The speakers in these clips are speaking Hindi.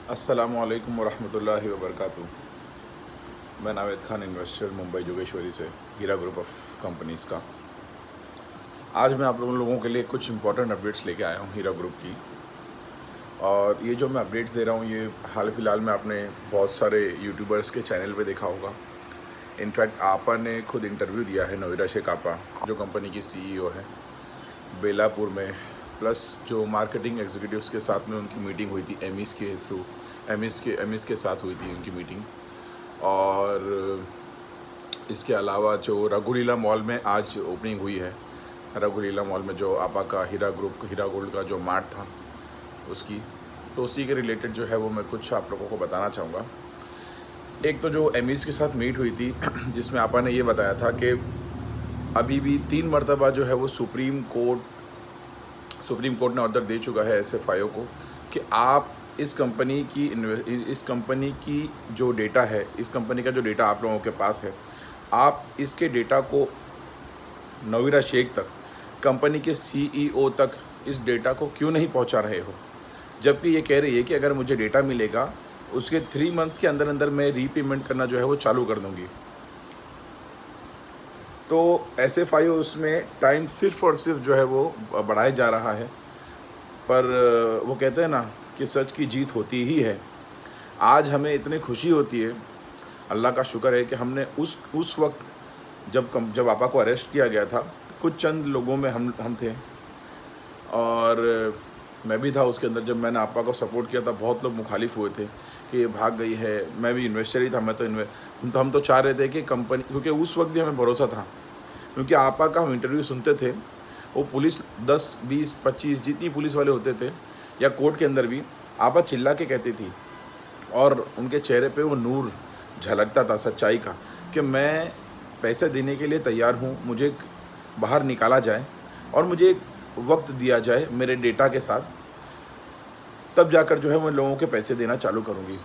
अस्सलामुअलैकुम वरहमतुल्लाहि वबरकातुहू। मैं नावेद खान, इन्वेस्टर, मुंबई जोगेश्वरी से, हीरा ग्रुप ऑफ कंपनीज़ का। आज मैं आप लोगों के लिए कुछ इंपॉर्टेंट अपडेट्स लेके आया हूँ हीरा ग्रुप की। और ये जो मैं अपडेट्स दे रहा हूँ ये हाल फिलहाल में आपने बहुत सारे यूट्यूबर्स के चैनल पे देखा होगा। इनफैक्ट आपा ने खुद इंटरव्यू दिया है, नवीरा शेख आपा जो कंपनी की CEO है, बेलापुर में। प्लस जो मार्केटिंग एग्जीक्यूटिव्स के साथ में उनकी मीटिंग हुई थी एमिस के थ्रू, एमिस के साथ हुई थी उनकी मीटिंग। और इसके अलावा जो रघुलीला मॉल में आज ओपनिंग हुई है, रघुलीला मॉल में जो आपा का हीरा ग्रुप, हीरा गोल्ड का जो मार्ट था उसकी, तो उसी के रिलेटेड जो है वो मैं कुछ आप लोगों को बताना चाहूँगा। एक तो जो एमिस के साथ मीट हुई थी जिसमें आपा ने ये बताया था कि अभी भी 3 मरतबा जो है वो सुप्रीम कोर्ट ने ऑर्डर दे चुका है SFIO को कि आप इस कंपनी की जो डेटा है, इस कंपनी का जो डेटा आप लोगों के पास है, आप इसके डेटा को नवीरा शेख तक, कंपनी के CEO तक इस डेटा को क्यों नहीं पहुंचा रहे हो। जबकि ये कह रही है कि अगर मुझे डेटा मिलेगा उसके 3 मंथ्स के अंदर अंदर मैं रीपेमेंट करना जो है वो चालू कर दूँगी। तो SFIO उसमें टाइम सिर्फ़ और सिर्फ जो है वो बढ़ाया जा रहा है। पर वो कहते हैं ना कि सच की जीत होती ही है। आज हमें इतनी खुशी होती है, अल्लाह का शुक्र है कि हमने उस वक्त जब आपा को अरेस्ट किया गया था, कुछ चंद लोगों में हम थे। और मैं भी था उसके अंदर। जब मैंने आपा को सपोर्ट किया था, बहुत लोग मुखालिफ हुए थे कि ये भाग गई है। मैं भी इन्वेस्टर ही था, हम तो चाह रहे थे कि कंपनी, क्योंकि उस वक्त भी हमें भरोसा था, क्योंकि आपा का हम इंटरव्यू सुनते थे। वो पुलिस 10, 20, 25 जितनी पुलिस वाले होते थे या कोर्ट के अंदर भी, आपा चिल्ला के कहती थी और उनके चेहरे पे वो नूर झलकता था सच्चाई का कि मैं पैसे देने के लिए तैयार हूँ, मुझे बाहर निकाला जाए और मुझे एक वक्त दिया जाए मेरे डेटा के साथ, तब जाकर जो है मैं लोगों के पैसे देना चालू करूँगी।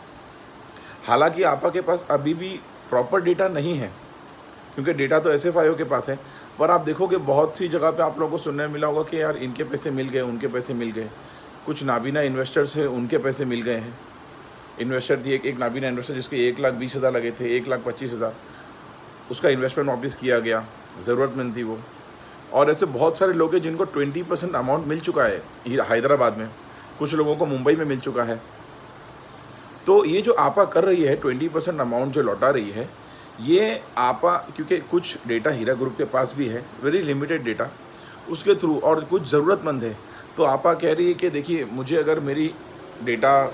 हालांकि आपा के पास अभी भी प्रॉपर डेटा नहीं है, क्योंकि डेटा तो SFIO के पास है। पर आप देखोगे बहुत सी जगह पे आप लोगों को सुनने मिला होगा कि यार इनके पैसे मिल गए, उनके पैसे मिल गए। कुछ नाबीना इन्वेस्टर्स हैं, उनके पैसे मिल गए हैं। इन्वेस्टर थी एक नाबीना इन्वेस्टर जिसके 1,20,000 लगे थे, 1,25,000, उसका इन्वेस्टमेंट वापस किया गया, ज़रूरतमंद थी वो। और ऐसे बहुत सारे लोग हैं जिनको 20% अमाउंट मिल चुका है हैदराबाद में, कुछ लोगों को मुंबई में मिल चुका है। तो ये जो आपा कर रही है 20% अमाउंट जो लौटा रही है, ये आपा, क्योंकि कुछ डेटा हीरा ग्रुप के पास भी है, वेरी लिमिटेड डेटा, उसके थ्रू, और कुछ ज़रूरतमंद है। तो आपा कह रही है कि देखिए, मुझे अगर मेरी डेटा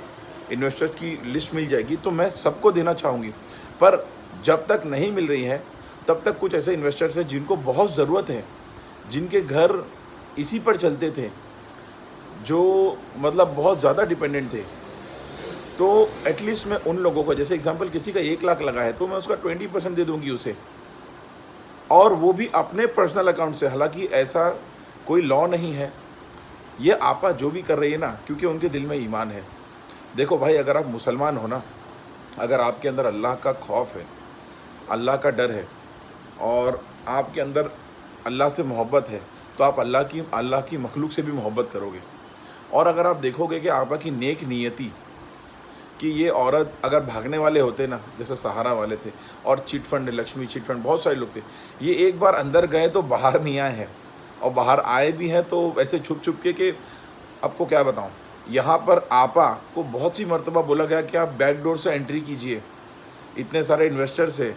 इन्वेस्टर्स की लिस्ट मिल जाएगी तो मैं सबको देना चाहूँगी। पर जब तक नहीं मिल रही है तब तक कुछ ऐसे इन्वेस्टर्स हैं जिनको बहुत ज़रूरत है, जिनके घर इसी पर चलते थे, जो मतलब बहुत ज़्यादा डिपेंडेंट थे। तो एटलीस्ट मैं उन लोगों को, जैसे एग्जांपल किसी का 1 लाख लगा है तो मैं उसका 20% दे दूंगी उसे, और वो भी अपने पर्सनल अकाउंट से। हालांकि ऐसा कोई लॉ नहीं है। ये आपा जो भी कर रही है ना, क्योंकि उनके दिल में ईमान है। देखो भाई, अगर आप मुसलमान हो ना, अगर आपके अंदर अल्लाह का खौफ है, अल्लाह का डर है, और आपके अंदर अल्लाह से मोहब्बत है, तो आप अल्लाह की मखलूक से भी मोहब्बत करोगे। और अगर आप देखोगे कि आपा की नेक नियति, कि ये औरत अगर भागने वाले होते ना, जैसे सहारा वाले थे और chit fund, Lakshmi chit fund, बहुत सारे लोग थे, ये एक बार अंदर गए तो बाहर नहीं आए हैं, और बाहर आए भी हैं तो ऐसे छुप छुप के कि आपको क्या बताऊं। यहाँ पर आपा को बहुत सी मर्तबा बोला गया कि आप बैक डोर से एंट्री कीजिए, इतने सारे इन्वेस्टर्स है,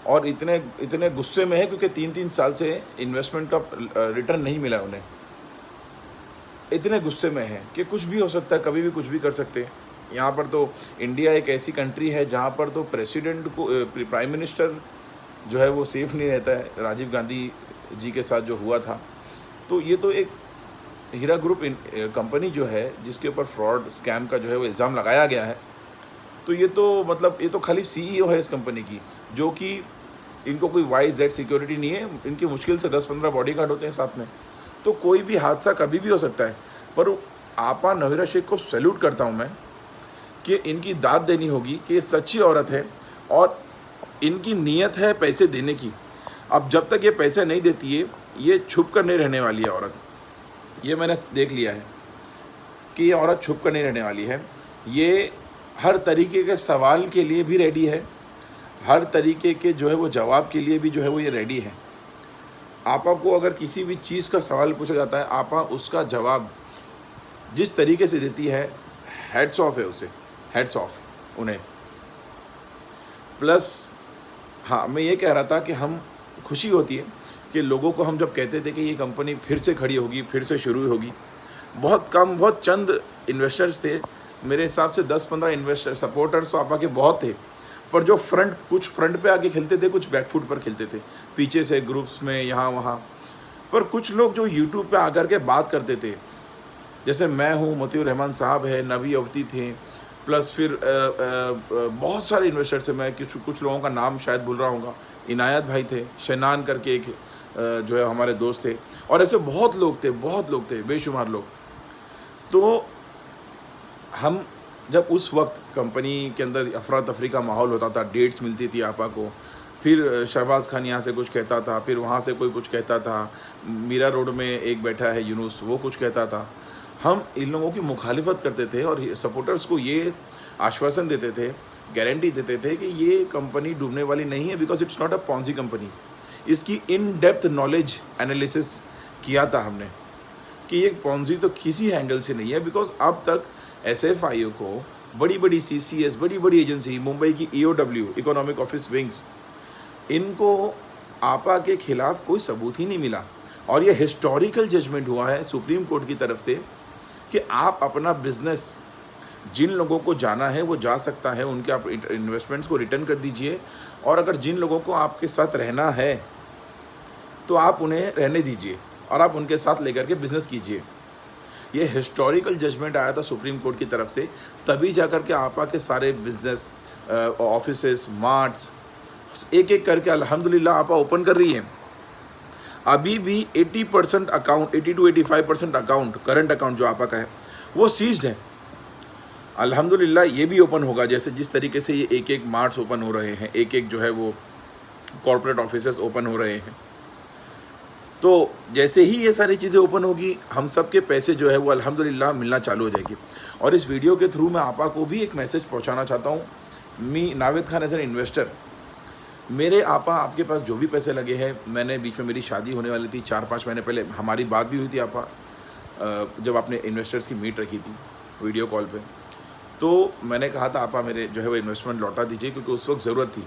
और इतने गुस्से में है क्योंकि 3-3 साल से इन्वेस्टमेंट का रिटर्न नहीं मिला उन्हें। इतने गुस्से में है कि कुछ भी हो सकता है, कभी भी कुछ भी कर सकते हैं। यहाँ पर तो इंडिया एक ऐसी कंट्री है जहाँ पर तो प्रेसिडेंट को, प्राइम मिनिस्टर जो है वो सेफ़ नहीं रहता है। राजीव गांधी जी के साथ जो हुआ था, तो ये तो एक हीरा ग्रुप कंपनी जो है जिसके ऊपर फ्रॉड स्कैम का जो है वो इल्ज़ाम लगाया गया है, तो ये तो मतलब ये तो खाली CEO है इस कंपनी की, जो कि इनको कोई YZ सिक्योरिटी नहीं है। इनकी मुश्किल से 10-15 बॉडीगार्ड होते हैं साथ में। तो कोई भी हादसा कभी भी हो सकता है। पर आपा नवीरा शेख को सैल्यूट करता हूँ मैं, कि इनकी दाद देनी होगी कि ये सच्ची औरत है और इनकी नीयत है पैसे देने की। अब जब तक ये पैसे नहीं देती है, ये छुप कर नहीं रहने वाली है औरत। ये मैंने देख लिया है कि ये औरत छुप कर नहीं रहने वाली है। ये हर तरीके के सवाल के लिए भी रेडी है, हर तरीके के जो है वो जवाब के लिए भी जो है वो ये रेडी है। आपा को अगर किसी भी चीज़ का सवाल पूछा जाता है, आपा उसका जवाब जिस तरीके से देती है, हेड्स ऑफ है उसे, हेड्स ऑफ उन्हें। प्लस हाँ, मैं ये कह रहा था कि हम खुशी होती है कि लोगों को हम जब कहते थे कि ये कंपनी फिर से खड़ी होगी, फिर से शुरू होगी, बहुत चंद इन्वेस्टर्स थे, मेरे हिसाब से 10-15 इन्वेस्टर सपोर्टर्स तो आपा के बहुत थे, पर जो कुछ फ्रंट पे आके खेलते थे, कुछ बैकफुट पर खेलते थे, पीछे से ग्रुप्स में यहाँ वहाँ। पर कुछ लोग जो यूट्यूब पे आकर के बात करते थे, जैसे मैं हूँ, मतीउर रहमान साहब है, नबी अवती थे, प्लस फिर बहुत सारे इन्वेस्टर्स थे, मैं कुछ लोगों का नाम शायद भूल रहा हूँगा, इनायत भाई थे, शनान करके एक जो है हमारे दोस्त थे, और ऐसे बहुत लोग थे, बेशुमार लोग। तो हम जब उस वक्त कंपनी के अंदर अफरा तफरी का माहौल होता था, डेट्स मिलती थी आपा को, फिर शहबाज खान यहाँ से कुछ कहता था, फिर वहाँ से कोई कुछ कहता था, मीरा रोड में एक बैठा है यूनुस, वो कुछ कहता था, हम इन लोगों की मुखालिफत करते थे और सपोर्टर्स को ये आश्वासन देते थे, गारंटी देते थे कि ये कंपनी डूबने वाली नहीं है, because it's not a Ponzi company. इसकी इन डेप्थ नॉलेज एनालिसिस किया था हमने कि ये पॉन्जी तो किसी एंगल से नहीं है, बिकॉज अब तक SFIO को बड़ी CCS, बड़ी एजेंसी, मुंबई की EOW, इकोनॉमिक ऑफिस विंग्स, इनको आपा के खिलाफ कोई सबूत ही नहीं मिला। और ये हिस्टोरिकल जजमेंट हुआ है सुप्रीम कोर्ट की तरफ से कि आप अपना बिजनेस, जिन लोगों को जाना है वो जा सकता है, उनके आप इन्वेस्टमेंट्स को रिटर्न कर दीजिए, और अगर जिन लोगों को आपके साथ रहना है तो आप उन्हें रहने दीजिए और आप उनके साथ लेकर के बिज़नेस कीजिए। ये हिस्टोरिकल जजमेंट आया था सुप्रीम कोर्ट की तरफ से, तभी जाकर के आपा के सारे बिजनेस ऑफिसेस, मार्ट्स एक एक करके अल्हम्दुलिल्लाह आपा ओपन कर रही है। अभी भी 80% account, 80 to 85% account, current account जो आपा का है वो सीज्ड है। अल्हम्दुलिल्लाह ये भी ओपन होगा, जैसे जिस तरीके से ये एक एक मार्ट्स ओपन हो रहे हैं, एक एक जो है वो कॉर्पोरेट ऑफिसेस ओपन हो रहे हैं। तो जैसे ही ये सारी चीज़ें ओपन होगी, हम सब के पैसे जो है वो अल्हम्दुलिल्लाह मिलना चालू हो जाएगी। और इस वीडियो के थ्रू मैं आपा को भी एक मैसेज पहुंचाना चाहता हूँ। Me Naved Khan as an investor, मेरे आपा आपके पास जो भी पैसे लगे हैं, मैंने बीच में मेरी शादी होने वाली थी, 4-5 महीने पहले हमारी बात भी हुई थी आपा, जब आपने इन्वेस्टर्स की मीट रखी थी वीडियो कॉल पे, तो मैंने कहा था आपा मेरे जो है वो इन्वेस्टमेंट लौटा दीजिए, क्योंकि उस वक्त ज़रूरत थी।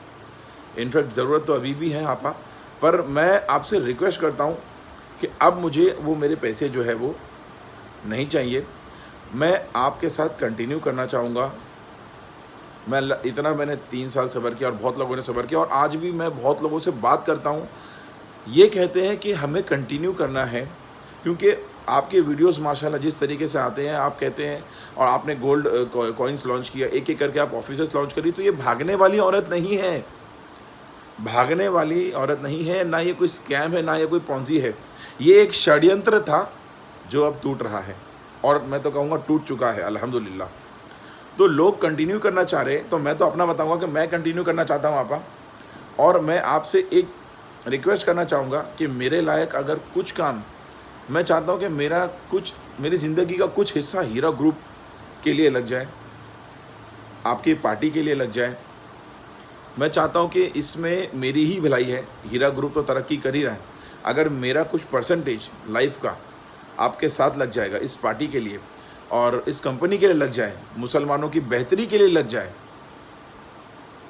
इनफैक्ट ज़रूरत तो अभी भी है आपा, पर मैं आपसे रिक्वेस्ट करता हूँ कि अब मुझे वो मेरे पैसे जो है वो नहीं चाहिए। मैं आपके साथ कंटिन्यू करना चाहूँगा। मैंने 3 साल सब्र किया और बहुत लोगों ने सब्र किया, और आज भी मैं बहुत लोगों से बात करता हूँ, ये कहते हैं कि हमें कंटिन्यू करना है, क्योंकि आपके वीडियोस माशाल्लाह जिस तरीके से आते हैं, आप कहते हैं, और आपने गोल्ड कॉइन्स लॉन्च किया, एक एक करके आप ऑफिसेस लॉन्च करी, तो ये भागने वाली औरत नहीं है, भागने वाली औरत नहीं है, ना ये कोई स्कैम है, ना ये कोई पॉन्जी है। ये एक षड्यंत्र था जो अब टूट रहा है, और मैं तो कहूँगा टूट चुका है अल्हम्दुलिल्लाह। तो लोग कंटिन्यू करना चाह रहे हैं, तो मैं तो अपना बताऊँगा कि मैं कंटिन्यू करना चाहता हूँ आपा, और मैं आपसे एक रिक्वेस्ट करना चाहूँगा कि मेरे लायक अगर कुछ काम, मैं चाहता हूँ कि मेरी ज़िंदगी का कुछ हिस्सा हीरा ग्रुप के लिए लग जाए, आपकी पार्टी के लिए लग जाए। मैं चाहता हूँ कि इसमें मेरी ही भलाई है। हीरा ग्रुप तो तरक्की कर ही रहा है, अगर मेरा कुछ परसेंटेज लाइफ का आपके साथ लग जाएगा, इस पार्टी के लिए और इस कंपनी के लिए लग जाए, मुसलमानों की बेहतरी के लिए लग जाए,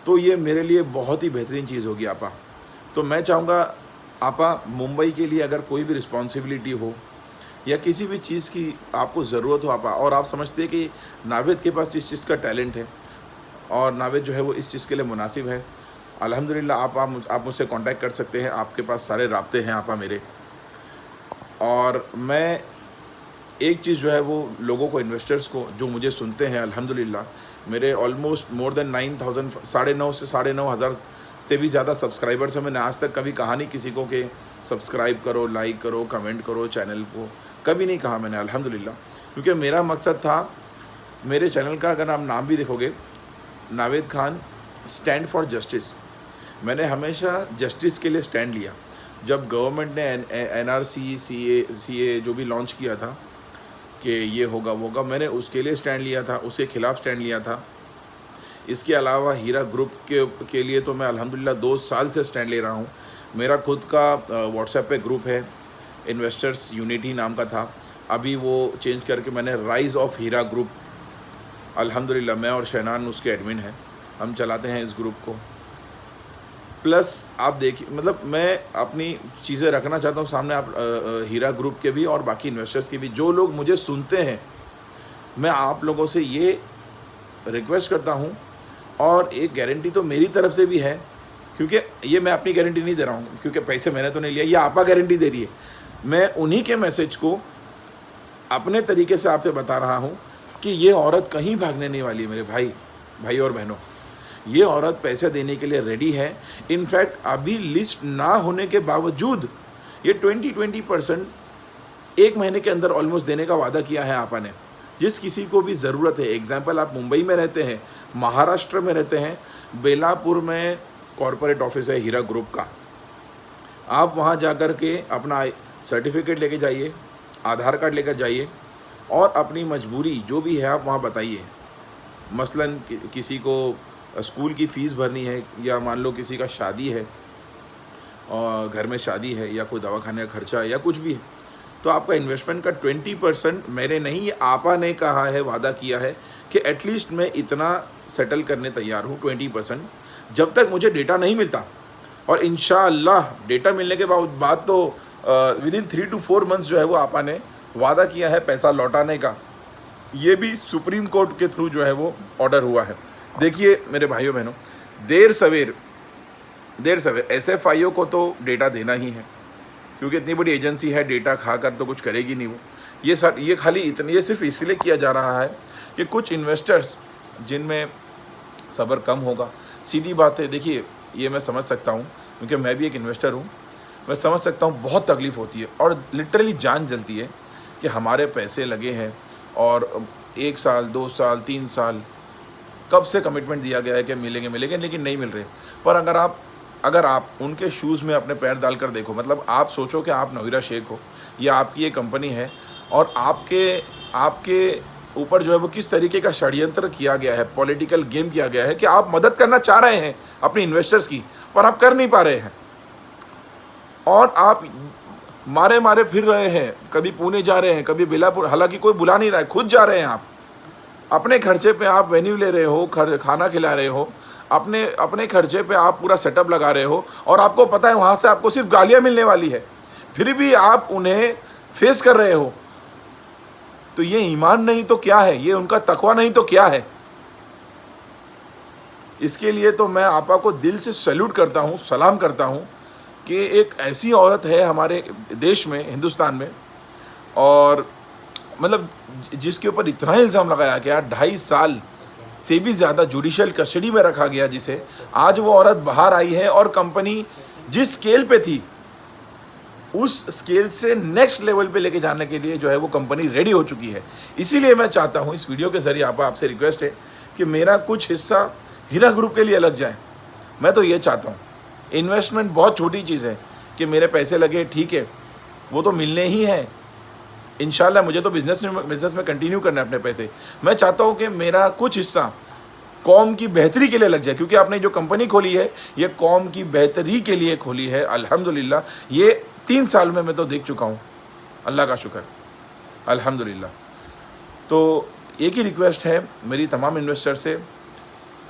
तो ये मेरे लिए बहुत ही बेहतरीन चीज़ होगी आपा। तो मैं चाहूँगा आपा, मुंबई के लिए अगर कोई भी रिस्पॉन्सिबिलिटी हो या किसी भी चीज़ की आपको ज़रूरत हो आपा, और आप समझते हैं कि नावेद के पास इस चीज़ का टैलेंट है और नावेद जो है वो इस चीज़ के लिए मुनासिब है, अल्हम्दुलिल्लाह आप मुझसे कांटेक्ट कर सकते हैं, आपके पास सारे राब्ते हैं आपा मेरे। और मैं एक चीज़ जो है वो लोगों को, इन्वेस्टर्स को जो मुझे सुनते हैं, अल्हम्दुलिल्लाह मेरे ऑलमोस्ट मोर देन 9,000, 9,500 से 9,500 से भी ज़्यादा सब्सक्राइबर्स हैं। मैंने आज तक कभी कहा नहीं किसी को कि सब्सक्राइब करो, लाइक करो, कमेंट करो चैनल को, कभी नहीं कहा मैंने अल्हम्दुलिल्लाह, क्योंकि मेरा मकसद था, मेरे चैनल का अगर आप नाम भी देखोगे, Naved Khan stand for justice, मैंने हमेशा जस्टिस के लिए स्टैंड लिया। जब गवर्नमेंट ने NRC CA जो भी लॉन्च किया था, कि ये होगा वो होगा। मैंने उसके लिए स्टैंड लिया था, उसके खिलाफ़ स्टैंड लिया था। इसके अलावा हीरा ग्रुप के लिए तो मैं अल्हम्दुलिल्लाह 2 साल से स्टैंड ले रहा हूँ। मेरा खुद का व्हाट्सएप पे ग्रुप है, इन्वेस्टर्स यूनिटी नाम का था, अभी वो चेंज करके मैंने राइज़ ऑफ हीरा ग्रुप, अल्हम्दुलिल्लाह मैं और शहनान उसके एडमिन हैं, हम चलाते हैं इस ग्रुप को। प्लस आप देखिए, मतलब मैं अपनी चीज़ें रखना चाहता हूँ सामने, आप हीरा ग्रुप के भी और बाकी इन्वेस्टर्स के भी, जो लोग मुझे सुनते हैं, मैं आप लोगों से ये रिक्वेस्ट करता हूँ, और एक गारंटी तो मेरी तरफ से भी है, क्योंकि ये मैं अपनी गारंटी नहीं दे रहा हूँ, क्योंकि पैसे मैंने तो नहीं लिया, ये आपा गारंटी दे रही है। मैं उन्हीं के मैसेज को अपने तरीके से आपसे बता रहा हूँ कि ये औरत कहीं भागने नहीं वाली है मेरे भाई और बहनों। ये औरत पैसे देने के लिए रेडी है। इनफैक्ट अभी लिस्ट ना होने के बावजूद ये 20% एक महीने के अंदर ऑलमोस्ट देने का वादा किया है आपा ने। जिस किसी को भी ज़रूरत है, एग्जाम्पल आप मुंबई में रहते हैं, महाराष्ट्र में रहते हैं, बेलापुर में कॉरपोरेट ऑफिस है हीरा ग्रुप का, आप वहाँ जा कर के अपना सर्टिफिकेट लेके जाइए, आधार कार्ड लेकर जाइए, और अपनी मजबूरी जो भी है आप वहाँ बताइए। मसलन किसी को स्कूल की फ़ीस भरनी है, या मान लो किसी का शादी है और घर में शादी है, या कोई दवाखाने का खर्चा है, या कुछ भी है, तो आपका इन्वेस्टमेंट का 20% मेरे नहीं, ये आपा ने कहा है, वादा किया है कि एटलीस्ट मैं इतना सेटल करने तैयार हूँ 20%, जब तक मुझे डेटा नहीं मिलता। और इंशाअल्लाह डेटा मिलने के बाद तो विदिन 3 to 4 मंथ्स जो है वो आपा ने वादा किया है पैसा लौटाने का। ये भी सुप्रीम कोर्ट के थ्रू जो है वो ऑर्डर हुआ है। देखिए मेरे भाइयों बहनों, देर सवेर SFIO को तो डेटा देना ही है, क्योंकि इतनी बड़ी एजेंसी है, डेटा खाकर तो कुछ करेगी नहीं वो। ये खाली इतने, ये सिर्फ इसलिए किया जा रहा है कि कुछ इन्वेस्टर्स जिनमें सब्र कम होगा, सीधी बात है। देखिए ये मैं समझ सकता हूँ, क्योंकि मैं भी एक इन्वेस्टर हूँ, मैं समझ सकता हूँ बहुत तकलीफ़ होती है और लिटरली जान जलती है कि हमारे पैसे लगे हैं और 1 साल 2 साल 3 साल कब से कमिटमेंट दिया गया है कि मिलेंगे, लेकिन नहीं मिल रहे। पर अगर आप उनके शूज़ में अपने पैर डालकर देखो, मतलब आप सोचो कि आप नवीरा शेख हो, या आपकी ये कंपनी है, और आपके ऊपर जो है वो किस तरीके का षड्यंत्र किया गया है, पॉलिटिकल गेम किया गया है कि आप मदद करना चाह रहे हैं अपने इन्वेस्टर्स की, पर आप कर नहीं पा रहे हैं, और आप मारे फिर रहे हैं, कभी पुणे जा रहे हैं, कभी बेलापुर, हालांकि कोई बुला नहीं रहा है, खुद जा रहे हैं आप, अपने खर्चे पे आप वेन्यू ले रहे हो, खाना खिला रहे हो, अपने खर्चे पे आप पूरा सेटअप लगा रहे हो, और आपको पता है वहाँ से आपको सिर्फ गालियाँ मिलने वाली है, फिर भी आप उन्हें फेस कर रहे हो। तो ये ईमान नहीं तो क्या है, ये उनका तकवा नहीं तो क्या है। इसके लिए तो मैं आपा को दिल से सैल्यूट करता हूँ, सलाम करता हूँ कि एक ऐसी औरत है हमारे देश में, हिंदुस्तान में, और मतलब जिसके ऊपर इतना इल्ज़ाम लगाया गया, 2.5 साल से भी ज़्यादा जुडिशियल कस्टडी में रखा गया, जिसे आज वो औरत बाहर आई है, और कंपनी जिस स्केल पे थी उस स्केल से नेक्स्ट लेवल पे लेके जाने के लिए जो है वो कंपनी रेडी हो चुकी है। इसीलिए मैं चाहता हूँ, इस वीडियो के ज़रिए आपसे रिक्वेस्ट है कि मेरा कुछ हिस्सा हीरा ग्रुप के लिए लग जाए। मैं तो ये चाहता हूँ, इन्वेस्टमेंट बहुत छोटी चीज़ है कि मेरे पैसे लगे, ठीक है, वो तो मिलने ही हैं। इंशाल्लाह मुझे तो बिज़नेस में कंटिन्यू करना है अपने पैसे। मैं चाहता हूँ कि मेरा कुछ हिस्सा कौम की बेहतरी के लिए लग जाए, क्योंकि आपने जो कंपनी खोली है ये कौम की बेहतरी के लिए खोली है। अल्हम्दुलिल्लाह ये 3 साल में मैं तो देख चुका हूँ, अल्लाह का शुक्र, अल्हम्दुलिल्लाह। तो एक ही रिक्वेस्ट है मेरी तमाम इन्वेस्टर से,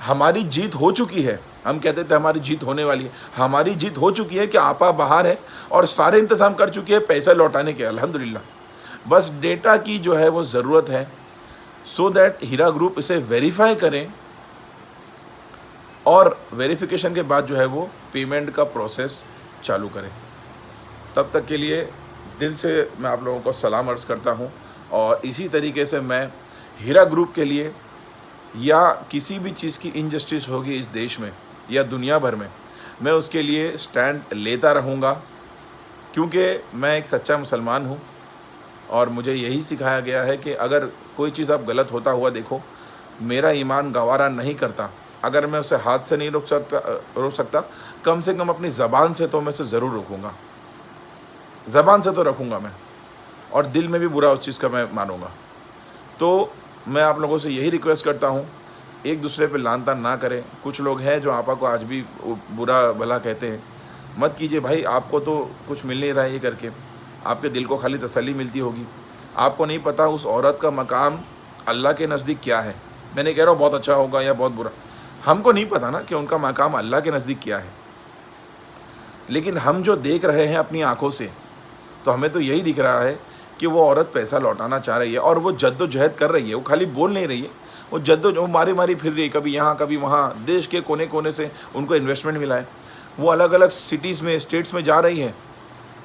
हमारी जीत हो चुकी है। हम कहते थे हमारी जीत होने वाली है, हमारी जीत हो चुकी है कि आपा बाहर है और सारे इंतज़ाम कर चुकी है पैसा लौटाने के, अल्हम्दुलिल्लाह। बस डेटा की जो है वो ज़रूरत है, सो दैट हीरा ग्रुप इसे वेरीफाई करें, और वेरिफिकेशन के बाद जो है वो पेमेंट का प्रोसेस चालू करें। तब तक के लिए दिल से मैं आप लोगों को सलाम अर्ज़ करता हूँ, और इसी तरीके से मैं हीरा ग्रुप के लिए, या किसी भी चीज़ की इनजस्टिस होगी इस देश में या दुनिया भर में, मैं उसके लिए स्टैंड लेता रहूँगा, क्योंकि मैं एक सच्चा मुसलमान हूँ, और मुझे यही सिखाया गया है कि अगर कोई चीज़ आप गलत होता हुआ देखो, मेरा ईमान गवारा नहीं करता, अगर मैं उसे हाथ से नहीं रोक सकता, कम से कम अपनी ज़बान से तो मैं उसे ज़रूर रोकूँगा, ज़बान से तो रखूँगा मैं, और दिल में भी बुरा उस चीज़ का मैं मानूँगा। तो मैं आप लोगों से यही रिक्वेस्ट करता हूँ, एक दूसरे पे लान तान ना करें। कुछ लोग हैं जो आपा को आज भी बुरा भला कहते हैं, मत कीजिए भाई। आपको तो कुछ मिल नहीं रहा है ये करके, आपके दिल को खाली तसल्ली मिलती होगी। आपको नहीं पता उस औरत का मकाम अल्लाह के नज़दीक क्या है। मैं नहीं कह रहा हूँ बहुत अच्छा होगा या बहुत बुरा, हमको नहीं पता ना कि उनका मकाम अल्लाह के नज़दीक क्या है। लेकिन हम जो देख रहे हैं अपनी आँखों से, तो हमें तो यही दिख रहा है कि वो औरत पैसा लौटाना चाह रही है और वो जद्दोजहद कर रही है। वो खाली बोल नहीं रही है, वो मारी मारी फिर रही है, कभी यहाँ कभी वहाँ। देश के कोने कोने से उनको इन्वेस्टमेंट मिला है, वो अलग अलग सिटीज़ में, स्टेट्स में जा रही है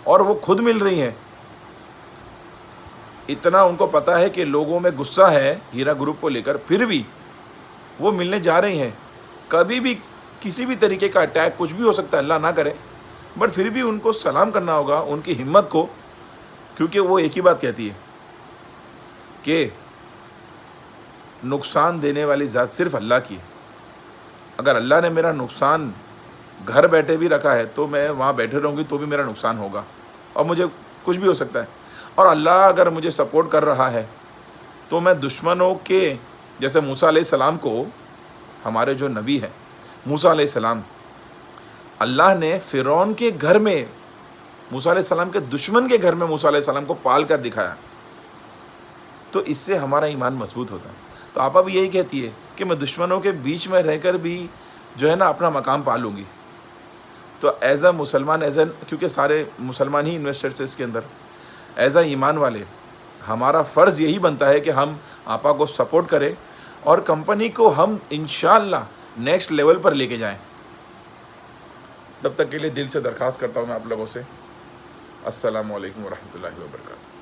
और वो खुद मिल रही हैं। इतना उनको पता है कि लोगों में गुस्सा है हीरा ग्रुप को लेकर, फिर भी वो मिलने जा रही हैं। कभी भी किसी भी तरीके का अटैक, कुछ भी हो सकता है, अल्लाह ना करे, बट फिर भी उनको सलाम करना होगा उनकी हिम्मत को, क्योंकि वो एक ही बात कहती है कि नुकसान देने वाली ज़ात सिर्फ अल्लाह की है। अगर अल्लाह ने मेरा नुकसान घर बैठे भी रखा है तो मैं वहाँ बैठे रहूँगी तो भी मेरा नुकसान होगा और मुझे कुछ भी हो सकता है। और अल्लाह अगर मुझे सपोर्ट कर रहा है तो मैं दुश्मनों के, जैसे मूसा अलैहिस्सलाम को, हमारे जो नबी हैं मूसा अलैहिस्सलाम, अल्लाह ने फ़िरौन के घर में, मूसा अलैहिस्सलाम के दुश्मन के घर में मूसा अलैहिस्सलाम को पाल कर दिखाया, तो इससे हमारा ईमान मजबूत होता है। तो आपा भी यही कहती है कि मैं दुश्मनों के बीच में रहकर भी जो है ना अपना मकाम पालूँगी। तो एज़ अ मुसलमान, क्योंकि सारे मुसलमान ही इन्वेस्टर्स हैं इसके अंदर, एज़ अ ईमान वाले हमारा फ़र्ज़ यही बनता है कि हम आपा को सपोर्ट करें और कंपनी को हम इंशाअल्लाह नेक्स्ट लेवल पर लेके जाएं। तब तक के लिए दिल से दरख्वास्त करता हूँ मैं आप लोगों से। अस्सलामु अलैकुम वरहमतुल्लाहि वबरकातुहू।